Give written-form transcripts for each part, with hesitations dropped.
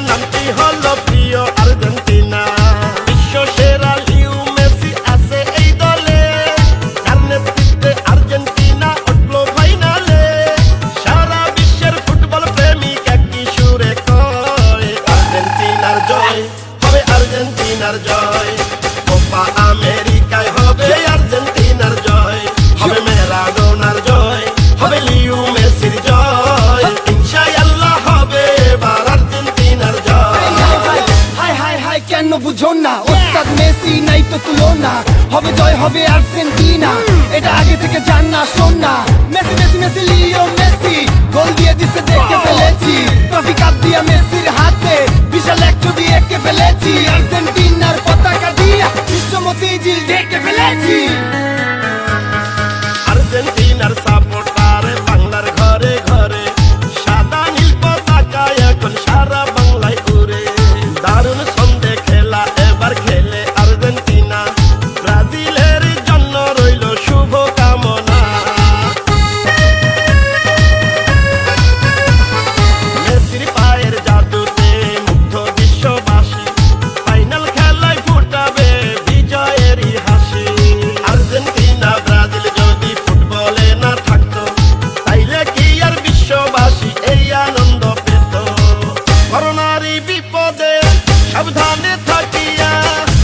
নামটি হলো প্রিয় আর্জেন্টিনা। বিশ্ব সেরা লিও মেসি আছে এই দলে, যার নেতৃত্বে আর্জেন্টিনা উঠলো ফাইনালে। সারা বিশ্বের ফুটবল প্রেমিক একই সুরে কয়, আর্জেন্টিনার জয় হবে, আর্জেন্টিনার জয়। কোপা আমেরিকায় হবে আর্জেন্টিনার জয়, হবে ম্যারাডোনার জয়, হবে লিও মেসির জয়। ইনশাআল্লাহ হবে এবার আর্জেন্টিনার জয়। হাই হাই হাই কেন বুঝো না, ওস্তাদ মেসি নাই তো তুলনা। হবে জয় হবে আর্জেন্টিনা, এটা আগে থেকে জান না শোন না। Messi Messi Messi Leo Messi গোল দিয়ে দিছে দেখে ফেলেছি। ট্রফি কাপ দিয়া মেসির হাতে বিশাল এক ছবি এঁকে ফেলেছি। আর্জেন্টিনার পতাকা দিয়া বিশ্বমতি জিল ঢেকে ফেলেছি। আর্জেন্টিনার সাপোর্টার বাংলার ঘরে ঘরে, সাদা নীল পতাকা এখন সারা বাংলায় উড়ে। দারুণ ছন্দে খেলা এবার খেলে আর্জেন্টিনা, ব্রাজিলের জন্য রইল শুভ কামনা। মেসির পায়ের জাদুতে মুগ্ধ বিশ্ববাসী, ফাইনাল খেলায় ফুটাবে বিজয়েরই হাসি। আর্জেন্টিনা ব্রাজিল যদি ফুটবলে না থাকতো, তাইলে কি আর বিশ্ববাসী এই আনন্দ পেত? করোনারই বিপদে সাবধানে থাকিয়া,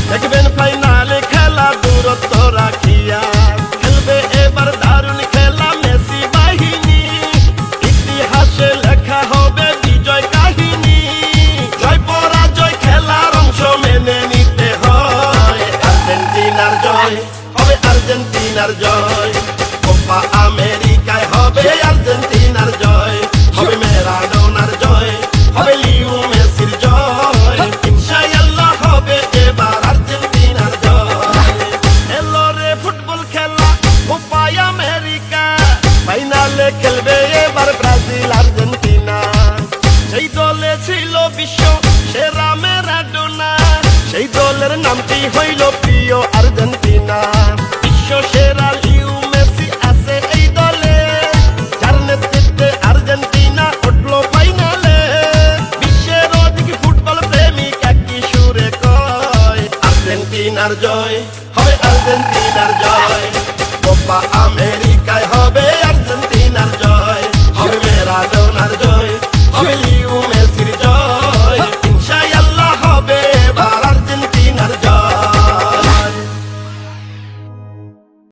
দেখবেন ফাইনালে খেলা দূরত্ব রাখিয়া। খেলবে এবার দারুণ খেলা মেসি বাহিনী, ইতিহাসে লেখা হবে বিজয় কাহিনী। জয় পরাজয় খেলার অংশ মেনে নিতে হয়, আর্জেন্টিনার জয় হবে, আর্জেন্টিনার জয়। কোপা আমেরিকায় হবে আর্জেন্টিনার জয়, হবে ম্যারাডোনার জয়, হবে লিও মেসির জয়। ইনশাআল্লাহ হবে এবার আর্জেন্টিনার জয়। এলো রে ফুটবল খেলা কোপা আমেরিকা, ফাইনালে খেলবে এবার ব্রাজিল আর্জেন্টিনা। সেই দলে ছিল বিশ্ব সেরা ম্যারাডোনা, সেই দলের নামটি হইল প্রিয়